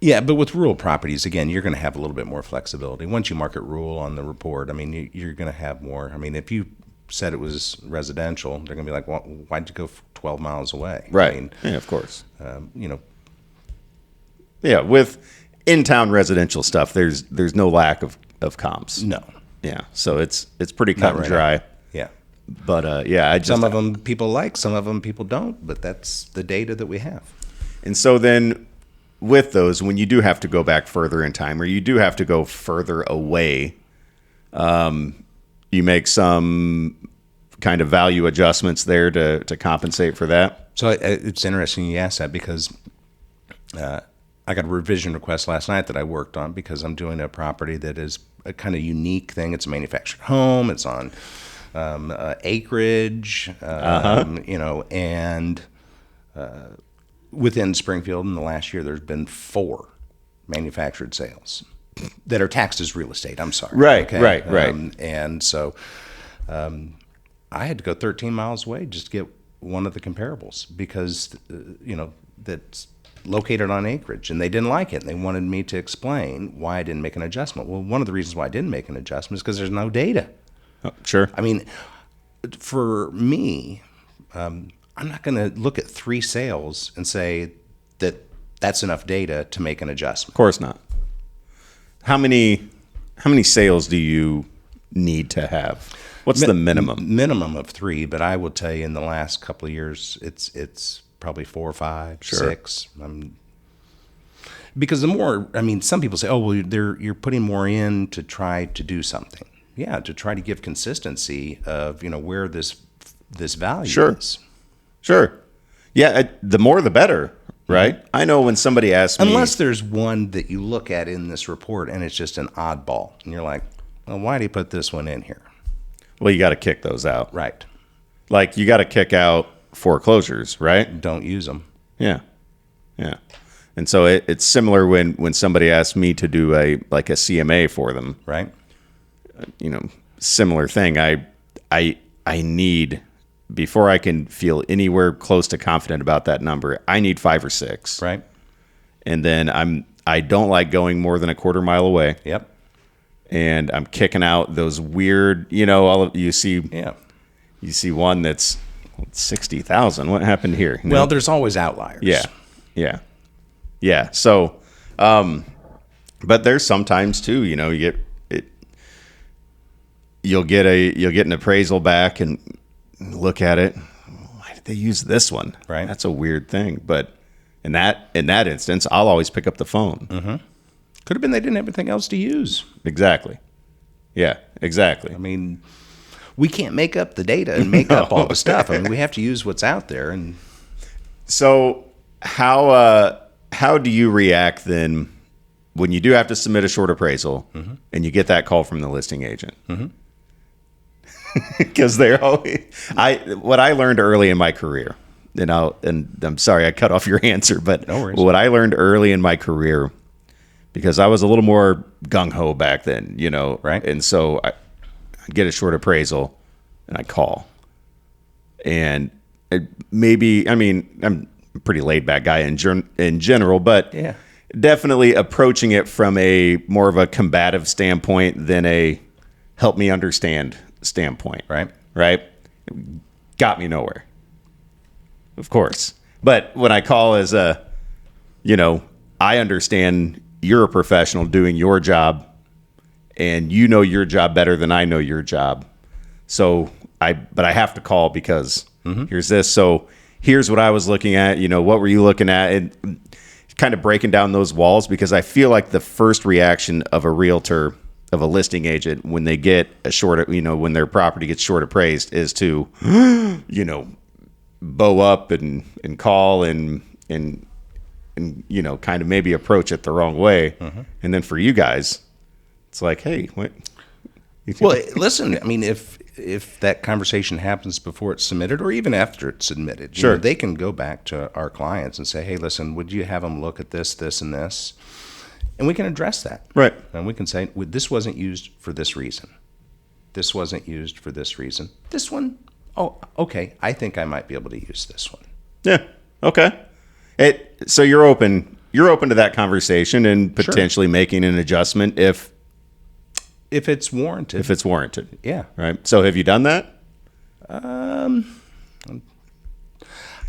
Yeah, but with rural properties, again, you're going to have a little bit more flexibility. Once you mark it rural on the report, I mean, you're going to have more. I mean, if you said it was residential, they're going to be like, well, why'd you go 12 miles away? Right. I mean, yeah, of course. you know, Yeah, with in-town residential stuff, there's no lack of comps. no. Yeah, so it's pretty cut and right dry. now. Yeah. But yeah, Some of them people like, some of them people don't, but that's the data that we have. And so then with those, when you do have to go back further in time or you do have to go further away, you make some kind of value adjustments there to compensate for that. So it's interesting you asked that because I got a revision request last night that I worked on because I'm doing a property that is a kind of unique thing. It's a manufactured home. It's on acreage, you know, and within Springfield in the last year, there's been 4 manufactured sales that are taxed as real estate. I'm sorry. Right, right. And so I had to go 13 miles away just to get one of the comparables because, you know, that's located on acreage, and they didn't like it. And they wanted me to explain why I didn't make an adjustment. Well, one of the reasons why I didn't make an adjustment is because there's no data. Oh, sure. I mean, for me, I'm not going to look at 3 sales and say that that's enough data to make an adjustment. Of course not. How many sales do you need to have? What's the minimum? Minimum of 3, but I will tell you in the last couple of years, it's probably 4 or 5, Sure. 6. Because the more, I mean, some people say, oh, well, you're putting more in to try to do something. Yeah, to try to give consistency of, you know, where this value Sure. is. Sure. Yeah, the more the better, right? Mm-hmm. I know when somebody asks me... Unless there's one that you look at in this report and it's just an oddball. And you're like, well, why do you put this one in here? Well, you got to kick those out. Right. Like, you got to kick out foreclosures, right? Don't use them. Yeah. Yeah. And so it's similar when somebody asks me to do a CMA for them. Right. You know, similar thing. I need, before I can feel anywhere close to confident about that number, I need 5 or 6. Right. And then I don't like going more than a quarter mile away. Yep. And I'm kicking out those weird, you know, you see one that's 60,000. What happened here? Well, there's always outliers. Yeah. So, but there's sometimes too, you know, you'll get an appraisal back and look at it. Why did they use this one? Right. That's a weird thing. But in that instance, I'll always pick up the phone. Mm-hmm. Could have been they didn't have anything else to use. Exactly. Yeah, exactly. I mean, we can't make up the data and make up all the stuff. I mean, we have to use what's out there. And so how do you react then when you do have to submit a short appraisal and you get that call from the listing agent? Because they're always, what I learned early in my career, and I'm sorry I cut off your answer, but no worries. What I learned early in my career, because I was a little more gung-ho back then, you know, right? And so I get a short appraisal and I call. And I'm a pretty laid-back guy in general, but yeah, definitely approaching it from a more of a combative standpoint than a help me understand standpoint. Right? Got me nowhere. Of course. But when I call as I understand you're a professional doing your job and you know your job better than I know your job. So I have to call because here's this. So here's what I was looking at. You know, what were you looking at? And kind of breaking down those walls, because I feel like the first reaction of a realtor, of a listing agent, when they get when their property gets short appraised, is to, bow up and call and kind of maybe approach it the wrong way. And then for you guys, it's like, hey, what? Well, listen, I mean, if that conversation happens before it's submitted or even after it's submitted, sure, they can go back to our clients and say, hey, listen, would you have them look at this, this, and this? And we can address that. Right. And we can say, this wasn't used for this reason. This wasn't used for this reason. This one, oh, okay, I think I might be able to use this one. Yeah, okay. So you're open you're open to that conversation and potentially making an adjustment if it's warranted. If it's warranted. Yeah. Right. So have you done that?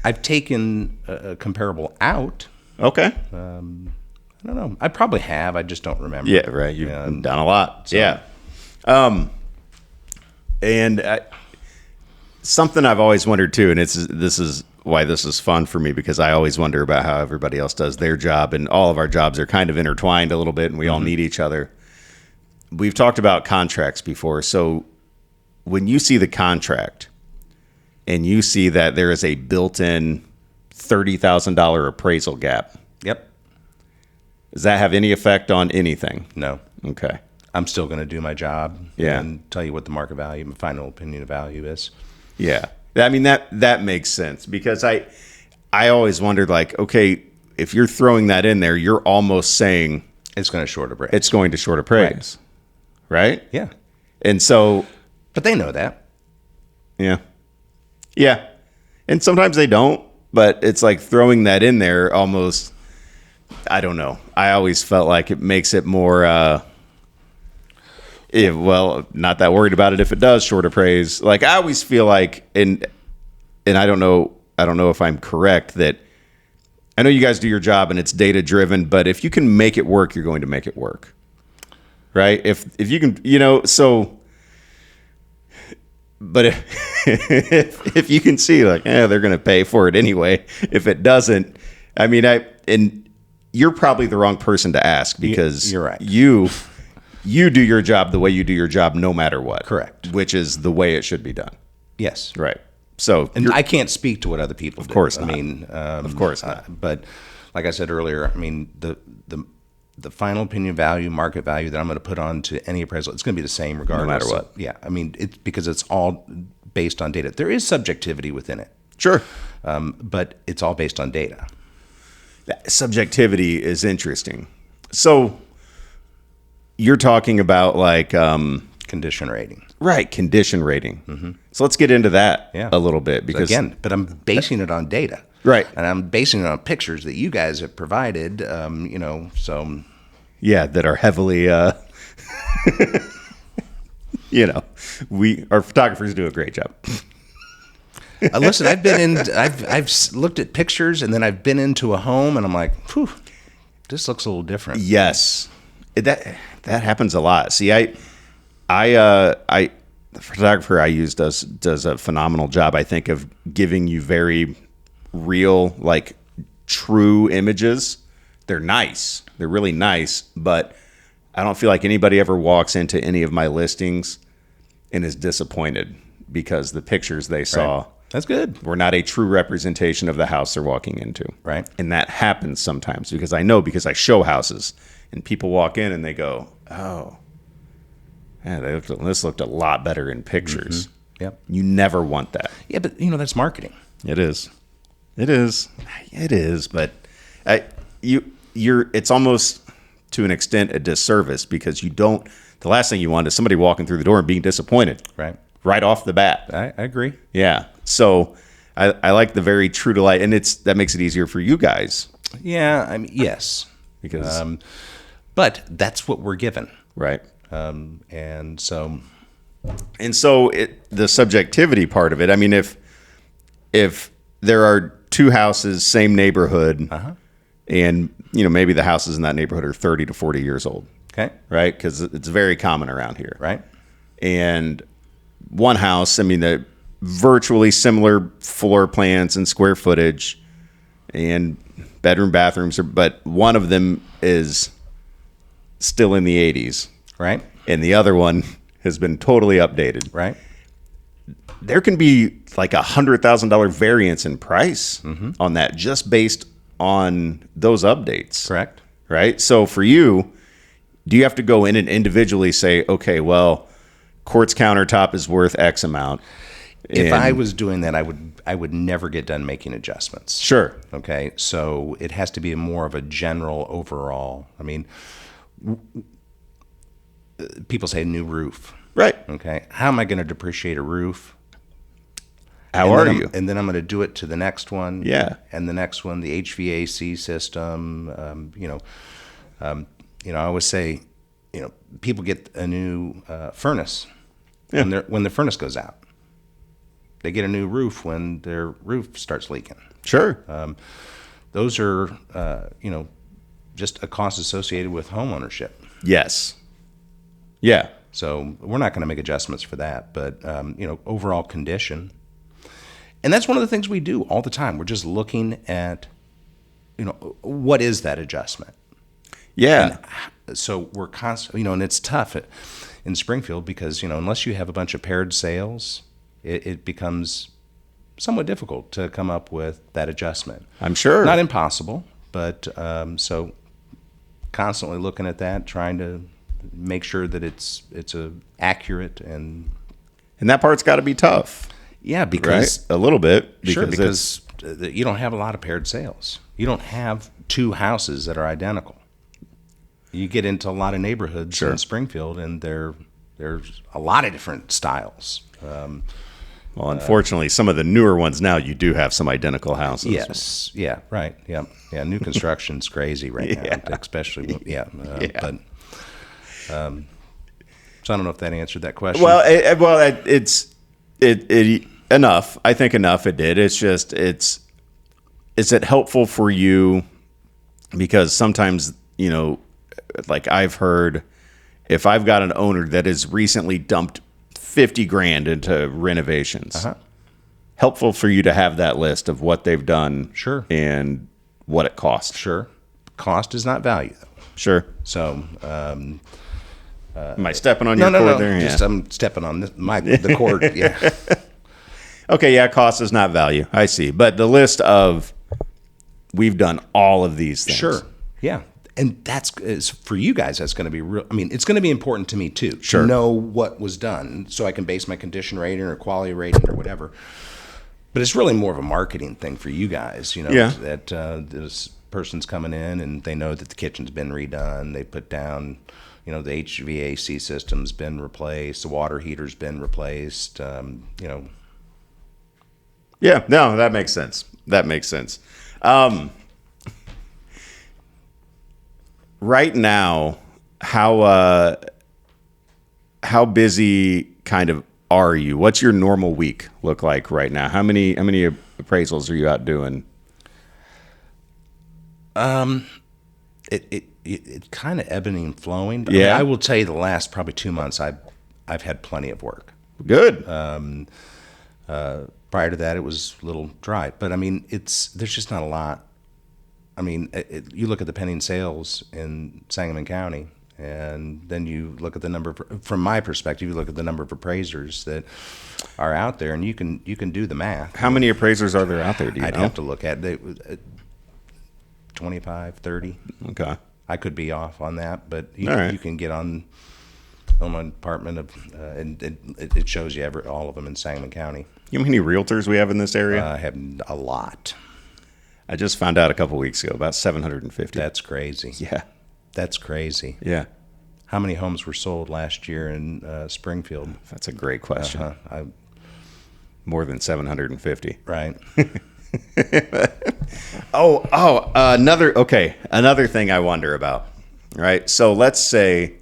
I've taken a comparable out. Okay. I don't know. I probably have. I just don't remember. Yeah, right. You've done a lot. So. Yeah. Something I've always wondered too, and this is why this is fun for me, because I always wonder about how everybody else does their job, and all of our jobs are kind of intertwined a little bit, and we all need each other. We've talked about contracts before. So when you see the contract and you see that there is a built-in $30,000 appraisal gap. Yep. Does that have any effect on anything? No. Okay. I'm still going to do my job. Yeah. And tell you what the market value, my final opinion of value is. Yeah. I mean, that makes sense, because I always wondered, like, okay, if you're throwing that in there, you're almost saying it's going to short appraise. It's going to short appraise. Right? Yeah. And so. But they know that. Yeah. Yeah. And sometimes they don't, but it's like throwing that in there almost, I don't know. I always felt like it makes it more, not that worried about it if it does short appraise. Like, I always feel like, and I don't know if I'm correct, that I know you guys do your job and it's data driven, but if you can make it work, you're going to make it work. Right? If you can, so. But if you can see, like, they're going to pay for it anyway. If it doesn't, I mean, and you're probably the wrong person to ask, because you're right. You do your job the way you do your job, no matter what. Correct. Which is the way it should be done. Yes. Right. So, and I can't speak to what other people do. Of course not. I mean, of course not. But like I said earlier, I mean, the final opinion value, market value that I'm going to put on to any appraisal, it's going to be the same regardless. No matter what. Yeah. I mean, it's because it's all based on data. There is subjectivity within it. Sure. But it's all based on data. That subjectivity is interesting. So you're talking about like condition rating. Right. Condition rating. Mm-hmm. So let's get into that a little bit, because again, but I'm basing it on data. Right. And I'm basing it on pictures that you guys have provided, so. Yeah, that are heavily, our photographers do a great job. Listen, I've looked at pictures, and then I've been into a home, and I'm like, whew, this looks a little different. Yes. That happens a lot. See, the photographer I use does a phenomenal job, I think, of giving you very real, like, true images. They're nice. They're really nice, but I don't feel like anybody ever walks into any of my listings and is disappointed because the pictures they saw. Right. That's good. Were not a true representation of the house they're walking into. Right. And that happens sometimes, because I show houses and people walk in and they go, oh, yeah, this looked a lot better in pictures. Mm-hmm. Yep. You never want that. Yeah, but that's marketing. It is. But it's almost to an extent a disservice, because the last thing you want is somebody walking through the door and being disappointed. Right off the bat. I agree. Yeah. So I like the very true to life, and that makes it easier for you guys. Yeah. I mean, yes. Because, but that's what we're given. Right. And so the subjectivity part of it. I mean, if there are two houses, same neighborhood, and maybe the houses in that neighborhood are 30 to 40 years old. Okay. Right? Because it's very common around here. Right. And one house, I mean, the virtually similar floor plans and square footage and bedroom, bathrooms, but one of them is still in the 80s. Right. And the other one has been totally updated. Right. There can be like $100,000 variance in price on that, just based on those updates. Correct. Right. So for you, do you have to go in and individually say, okay, well, quartz countertop is worth X amount? If I was doing that, I would never get done making adjustments. Sure. Okay. So it has to be more of a general overall. I mean, people say new roof. Right. Okay. How am I going to depreciate a roof? How are you? And then I'm going to do it to the next one. Yeah. And the next one, the HVAC system. I always say, people get a new furnace when the furnace goes out. They get a new roof when their roof starts leaking. Sure. Those are, just a cost associated with home ownership. Yes. Yeah. So we're not going to make adjustments for that, but overall condition. And that's one of the things we do all the time. We're just looking at, what is that adjustment? Yeah. And so we're constantly, and it's tough in Springfield because, unless you have a bunch of paired sales, it becomes somewhat difficult to come up with that adjustment. I'm sure. Not impossible, but so constantly looking at that, trying to make sure that it's accurate and that part's got to be tough. Yeah, because right? A little bit. Because you don't have a lot of paired sales. You don't have two houses that are identical. You get into a lot of neighborhoods in Springfield, and there's a lot of different styles. Well, unfortunately, some of the newer ones now, you do have some identical houses. Yes. Yeah. Right. Yeah. Yeah. New construction's crazy right now, especially. But so I don't know if that answered that question. Well, it's enough. I think enough. It did. It's just is it helpful for you? Because sometimes like I've heard, if I've got an owner that has recently dumped $50,000 into renovations, helpful for you to have that list of what they've done, sure, and what it costs. Sure, cost is not value, though. Sure. So, am I stepping on your cord there? Just I'm stepping on the cord. Yeah. Okay. Yeah. Cost is not value. I see. But the list of we've done all of these things. Sure. Yeah. And is for you guys, that's going to be real. I mean, it's going to be important to me too, to know what was done so I can base my condition rating or quality rating or whatever. But it's really more of a marketing thing for you guys, that this person's coming in and they know that the kitchen's been redone. They put down, the HVAC system's been replaced. The water heater's been replaced, Yeah, no, that makes sense. Right now, how busy kind of are you? What's your normal week look like right now? How many appraisals are you out doing? It kind of ebbing and flowing. Yeah. I will tell you, the last probably 2 months, I've had plenty of work. Good. Prior to that, it was a little dry, but I mean, there's just not a lot. I mean, you look at the pending sales in Sangamon County, and then you look at the number from my perspective. You look at the number of appraisers that are out there, and you can do the math. How many appraisers are there out there? Do you know? I'd have to look at 25, 30. Okay, I could be off on that, but you can get on my department and it shows you all of them in Sangamon County. You know how many realtors we have in this area? I have a lot. I just found out a couple weeks ago, about 750. That's crazy. Yeah. That's crazy. Yeah. How many homes were sold last year in Springfield? That's a great question. More than 750. Right. Another thing I wonder about, right? So let's say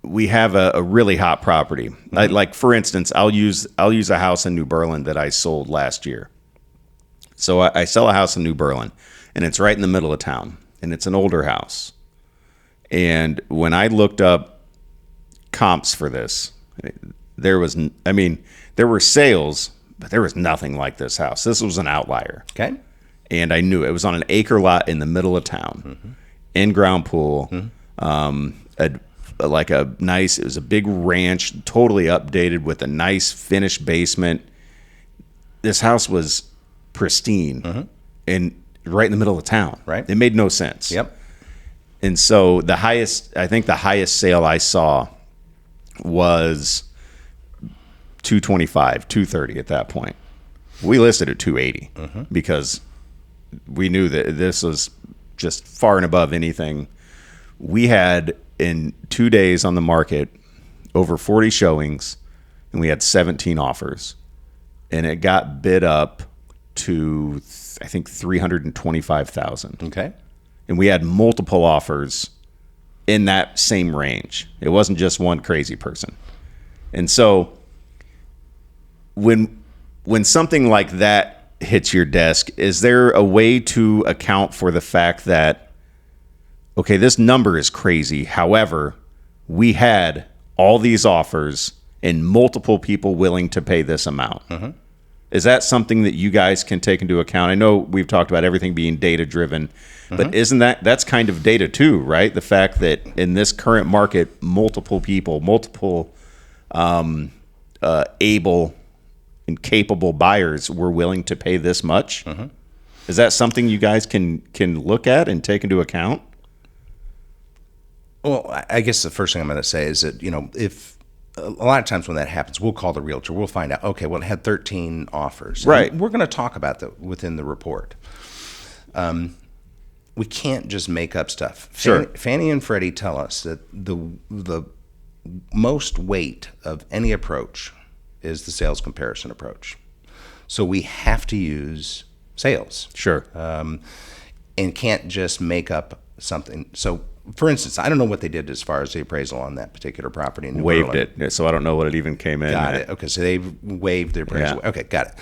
we have a really hot property. Mm-hmm. Like for instance, I'll use a house in New Berlin that I sold last year. So I sell a house in New Berlin, and it's right in the middle of town, and it's an older house. And when I looked up comps for this, there were sales, but there was nothing like this house. This was an outlier. Okay. And I knew it was on an acre lot in the middle of town, in-ground pool, it was a big ranch, totally updated with a nice finished basement. This house was pristine and right in the middle of town. Right. It made no sense. Yep. And so the highest sale I saw was $225, $230 at that point. We listed at $280 because we knew that this was just far and above anything. We had in 2 days on the market over 40 showings, and and we had 17 offers, and it got bid up to I think 325,000. Okay. And we had multiple offers in that same range. It wasn't just one crazy person. And so when something like that hits your desk, is there a way to account for the fact that, okay, this number is crazy. However, we had all these offers and multiple people willing to pay this amount. Mm-hmm. Is that something that you guys can take into account? I know we've talked about everything being data driven, but isn't that's kind of data too, right? The fact that in this current market, multiple people, able and capable buyers were willing to pay this much. Mm-hmm. Is that something you guys can look at and take into account? Well, I guess the first thing I'm going to say is that, if a lot of times when that happens, we'll call the realtor. We'll find out, okay, well, it had 13 offers. Right. And we're going to talk about that within the report. We can't just make up stuff. Sure. Fannie and Freddie tell us that the most weight of any approach is the sales comparison approach. So we have to use sales. Sure. And can't just make up something. So, for instance, I don't know what they did as far as the appraisal on that particular property in New Waived Berlin. it, so I don't know what it even came in. Got it. Okay, so they waived the appraisal. Yeah. Okay, got it.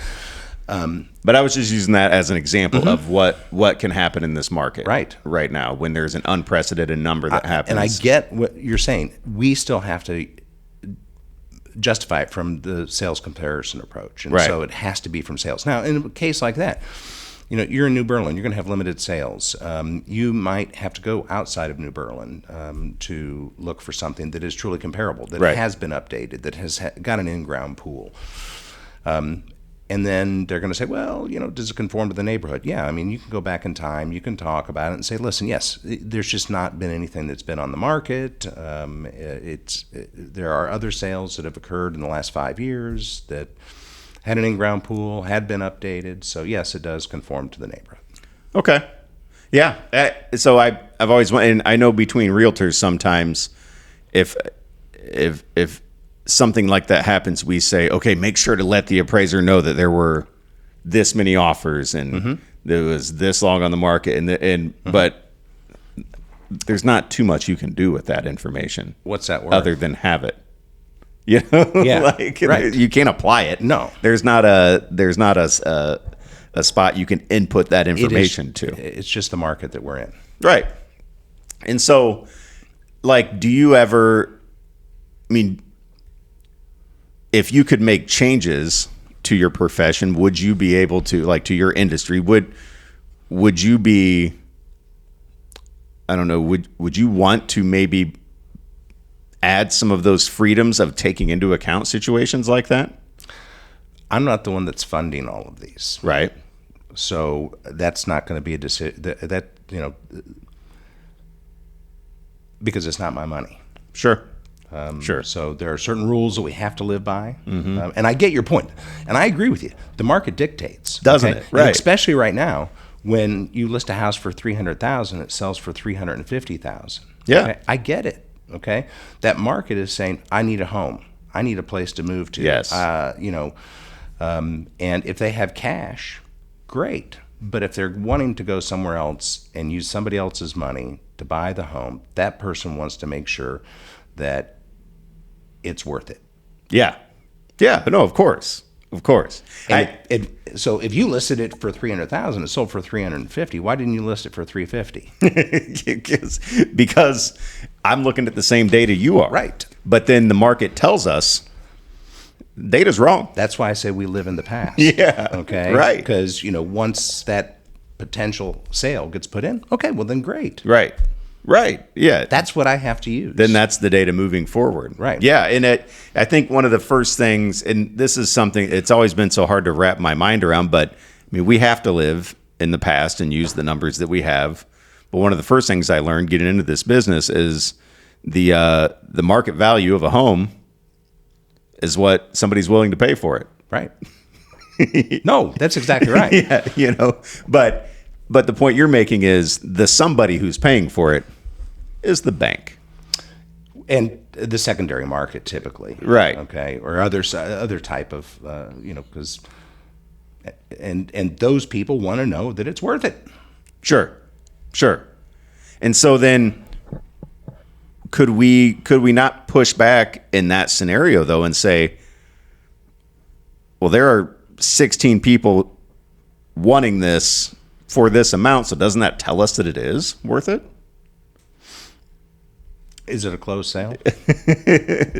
But I was just using that as an example of what can happen in this market right now when there's an unprecedented number that happens. And I get what you're saying. We still have to justify it from the sales comparison approach. And so it has to be from sales. Now, in a case like that, you're in New Berlin, you're going to have limited sales. You might have to go outside of New Berlin to look for something that is truly comparable, that has been updated, that has got an in-ground pool. And then they're going to say, well, does it conform to the neighborhood? Yeah, I mean, you can go back in time, you can talk about it and say, listen, yes, there's just not been anything that's been on the market. There are other sales that have occurred in the last 5 years that had an in-ground pool, had been updated. So, yes, it does conform to the neighborhood. Okay. Yeah. So I've always, and I know between realtors sometimes if something like that happens, we say, okay, make sure to let the appraiser know that there were this many offers and there was this long on the market. But there's not too much you can do with that information. What's that word? Other than have it. Right. You can't apply it. No, there's not a spot you can input that information to. It's just the market that we're in. Right. And so, do you ever? I mean, if you could make changes to your profession, would you be able to, to your industry? Would you be? I don't know. Would you want to maybe add some of those freedoms of taking into account situations like that? I'm not the one that's funding all of these. Right. So that's not going to be a decision because it's not my money. Sure. Sure. So there are certain rules that we have to live by. And I get your point. And I agree with you. The market dictates. Doesn't it? Right. And especially right now, when you list a house for $300,000, it sells for $350,000. Yeah. Okay? I get it. Okay, that market is saying, I need a home, I need a place to move to. Yes. And if they have cash, great. But if they're wanting to go somewhere else and use somebody else's money to buy the home, that person wants to make sure that it's worth it. Yeah. Yeah. No, of course. Of course. So if you listed it for $300,000, it sold for $350,000. Why didn't you list it for $350,000? Because I'm looking at the same data you are. Right. But then the market tells us data's wrong. That's why I say we live in the past. Yeah. Okay. Right. Because once that potential sale gets put in, okay, well then great. Right. Right. Yeah. That's what I have to use. Then that's the data moving forward. Right. Yeah. And I think one of the first things, and this is something, it's always been so hard to wrap my mind around, but I mean, we have to live in the past and use the numbers that we have. But one of the first things I learned getting into this business is the market value of a home is what somebody's willing to pay for it. Right. No, that's exactly right. Yeah. But the point you're making is the somebody who's paying for it is the bank. And the secondary market typically. Right. Okay. Or other type of, because, and those people want to know that it's worth it. Sure. And so then could we not push back in that scenario though and say, well, there are 16 people wanting this for this amount, so doesn't that tell us that it is worth it? Is it a closed sale?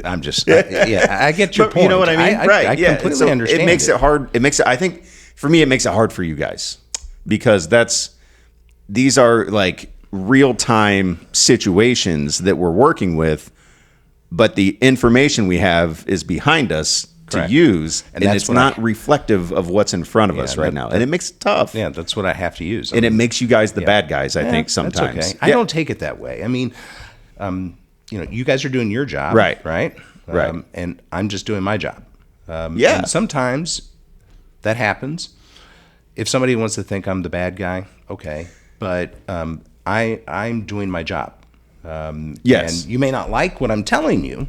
I'm just, I get your point. You know what I mean? Right. I completely understand. It makes it hard. I think for me, it makes it hard for you guys because these are like real time situations that we're working with, but the information we have is behind us to use, and it's not reflective of what's in front of us right now. And it makes it tough. Yeah, that's what I have to use. And it makes you guys the bad guys, I think, sometimes. That's okay. I don't take it that way. I mean, you guys are doing your job. Right. And I'm just doing my job. And sometimes that happens. If somebody wants to think I'm the bad guy, okay. But I'm doing my job. Yes. And you may not like what I'm telling you.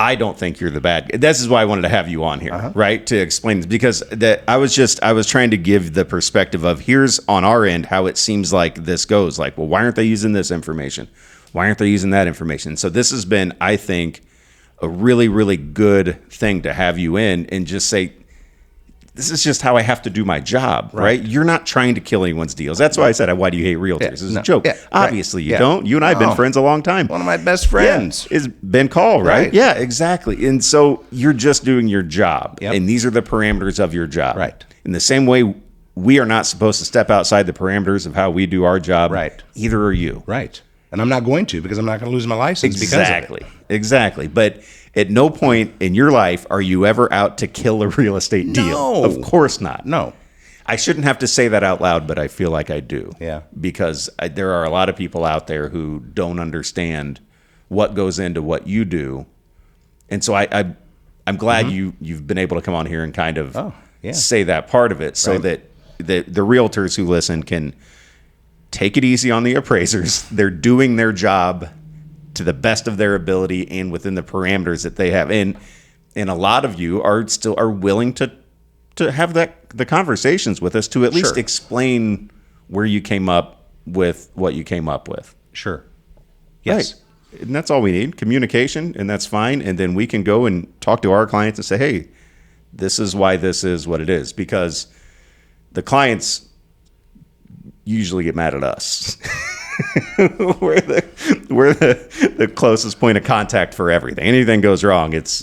I don't think you're the bad guy. This is why I wanted to have you on here, right? To explain this, because I was trying to give the perspective of here's on our end how it seems like this goes. Like, well, why aren't they using this information? Why aren't they using that information? So this has been, I think, a really, really good thing to have you in and just say, this is just how I have to do my job, right? You're not trying to kill anyone's deals. That's why I said, why do you hate realtors? It's a joke. Obviously, you don't. You and I have been friends a long time. One of my best friends is Ben Call, right? Yeah, exactly. And so you're just doing your job. And these are the parameters of your job. Right. In the same way, we are not supposed to step outside the parameters of how we do our job. Right. Either are you. Right. And I'm not going to because I'm not going to lose my license because of it. Exactly. But at no point in your life are you ever out to kill a real estate deal. No. Of course not. No. I shouldn't have to say that out loud, but I feel like I do. Yeah. Because there are a lot of people out there who don't understand what goes into what you do. And so I'm glad you've been able to come on here and kind of say that part of it so that the realtors who listen can take it easy on the appraisers. They're doing their job to the best of their ability and within the parameters that they have. And a lot of you are willing to have the conversations with us to at least explain where you came up with what you came up with. Sure. Yes. Right. And that's all we need, communication, and that's fine. And then we can go and talk to our clients and say, hey, this is why this is what it is. Because the clients usually get mad at us. we're the closest point of contact for everything. Anything goes wrong, it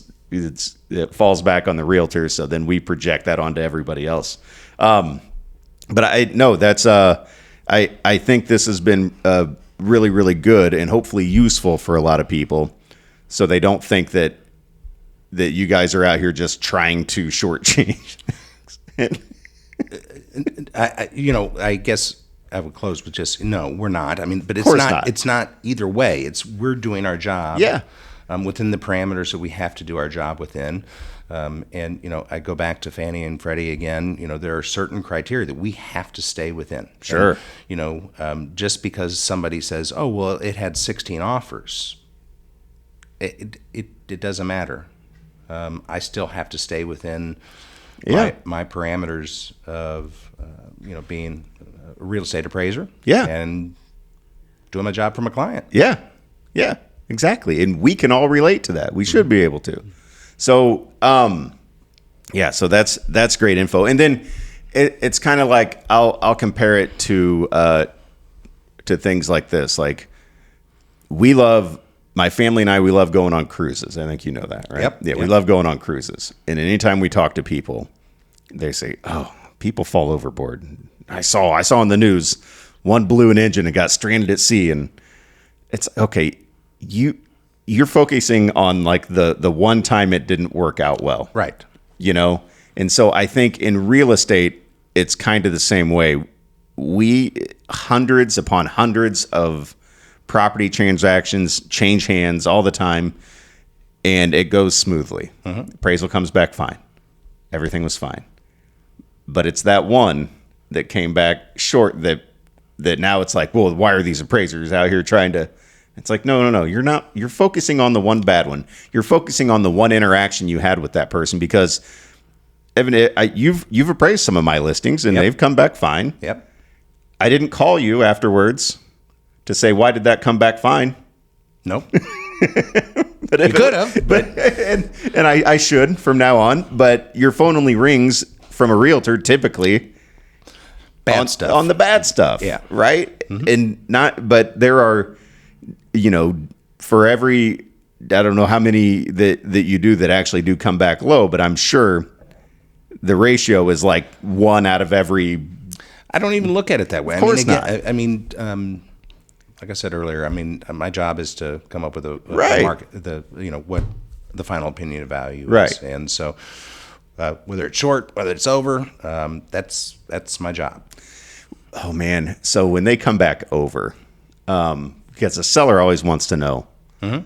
falls back on the realtors. So then we project that onto everybody else. But I think this has been really, really good and hopefully useful for a lot of people, so they don't think that you guys are out here just trying to shortchange. I guess I would close with just no, we're not. I mean, but it's not. It's not either way. We're doing our job. Yeah. Within the parameters that we have to do our job within. And I go back to Fannie and Freddie again. There are certain criteria that we have to stay within. Sure. And, just because somebody says, "Oh, well, it had 16 offers," it doesn't matter. I still have to stay within my parameters of being a real estate appraiser. Yeah. And doing my job for my client. Yeah. Yeah. Exactly. And we can all relate to that. We should be able to. So, so that's great info. And then it's kind of like, I'll compare it to things like this. Like my family and I, we love going on cruises. I think you know that, right? Yep. Yeah. We love going on cruises. And anytime we talk to people, they say, "Oh, people fall overboard. I saw in the news one blew an engine and got stranded at sea." And it's okay. You're focusing on like the one time it didn't work out well. Right. And so I think in real estate, it's kind of the same way. We hundreds upon hundreds of property transactions change hands all the time, and it goes smoothly. Appraisal comes back fine. Everything was fine. But it's that one that came back short that now it's like, well, why are these appraisers out here trying to... It's like, no. You're not. You're focusing on the one bad one. You're focusing on the one interaction you had with that person because, Evan, you've appraised some of my listings and they've come back fine. Yep. I didn't call you afterwards to say, why did that come back fine? Nope. But you could have. But and I should from now on. But your phone only rings from a realtor typically Bad stuff. On the bad stuff. Yeah. Right? Mm-hmm. And not, but there are, for every, I don't know how many that you do that actually do come back low, but I'm sure the ratio is like 1 out of every. I don't even look at it that way. Of course not. I mean, like I said earlier, I mean, my job is to come up with a right. market, what the final opinion of value is. Right. And so whether it's short, whether it's over, that's my job. Oh, man. So when they come back over, because the seller always wants to know, and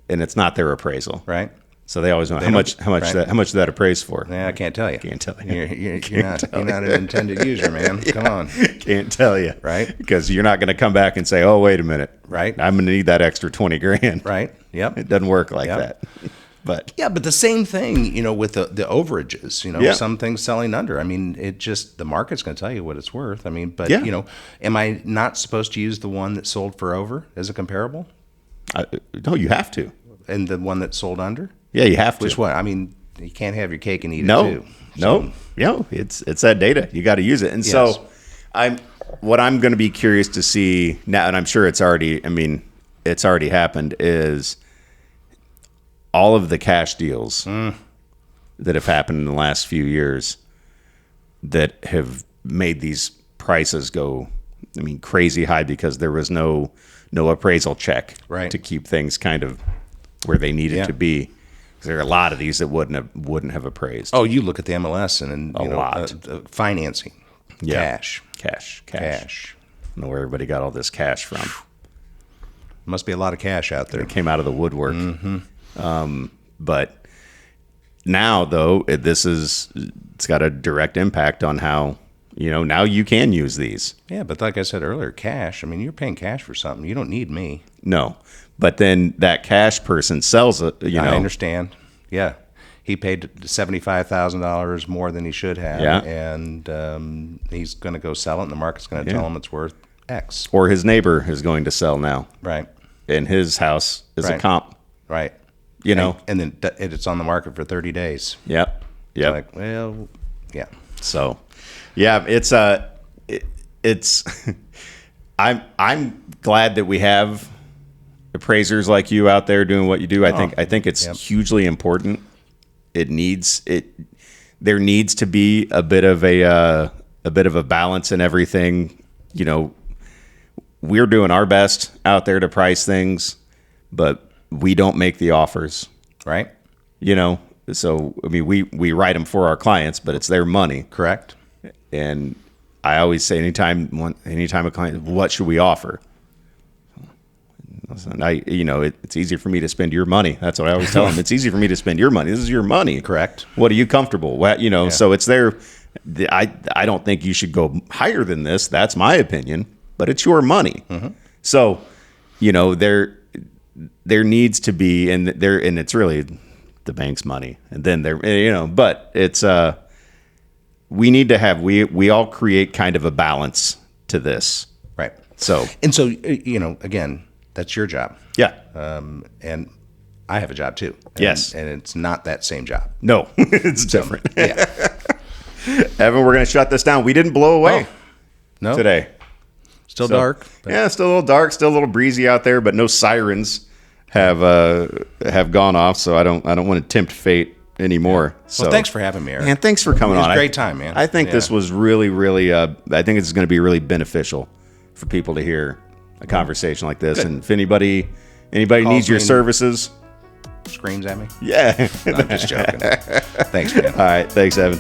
it's not their appraisal. Right. So they always know how much did that appraise for? Yeah, I can't tell you. Can't tell you. You're not an intended user, man. Yeah, come on. Can't tell you. Right. Because you're not going to come back and say, oh, wait a minute. Right. I'm going to need that extra $20,000. Right. Yep. It doesn't work like that. But but the same thing, with the overages, some things selling under. I mean, the market's going to tell you what it's worth. I mean, but am I not supposed to use the one that sold for over as a comparable? No, you have to. And the one that sold under? Yeah, you have to. Which one? I mean, you can't have your cake and eat it too. No, it's that data. You got to use it. And so what I'm going to be curious to see now, and I'm sure it's already happened, is all of the cash deals that have happened in the last few years that have made these prices go, crazy high because there was no appraisal check to keep things kind of where they needed to be. There are a lot of these that wouldn't have appraised. Oh, you look at the MLS and a lot. Financing, cash. I don't know where everybody got all this cash from. Must be a lot of cash out there. It came out of the woodwork. But now, though, it's got a direct impact on how, now you can use these. Yeah, but like I said earlier, cash. I mean, you're paying cash for something. You don't need me. No. But then that cash person sells it, I understand. Yeah. He paid $75,000 more than he should have. Yeah. And he's going to go sell it, and the market's going to tell him it's worth X. Or his neighbor is going to sell now. Right. And his house is a comp. Right. And then it's on the market for 30 days. Yep. It's like, well, yeah. So, yeah, it's I'm glad that we have appraisers like you out there doing what you do. I think it's hugely important. There needs to be a bit of a balance in everything. We're doing our best out there to price things, but we don't make the offers. Right. So we write them for our clients, but it's their money. Correct. And I always say anytime a client, what should we offer? It's easier for me to spend your money. That's what I always tell them. It's easy for me to spend your money. This is your money. Correct. What are you comfortable? So it's there. I don't think you should go higher than this. That's my opinion, but it's your money. Mm-hmm. So, there needs to be, and it's really the bank's money. And then but it's, we need to have, we all create kind of a balance to this. Right. So, again, that's your job. Yeah. And I have a job too. Yes. And it's not that same job. No, it's different. Yeah. Evan, we're going to shut this down. We didn't blow away today. Still dark. Yeah, still a little dark, still a little breezy out there, but no sirens have gone off, so I don't want to tempt fate anymore. Yeah. So, well, thanks for having me, Eric. Man, thanks for coming on. It was a great time, man. I think this was really, really, I think it's going to be really beneficial for people to hear a conversation like this. Good. And if anybody needs your services, screams at me. Yeah. I'm just joking. Thanks, man. All right. Thanks, Evan.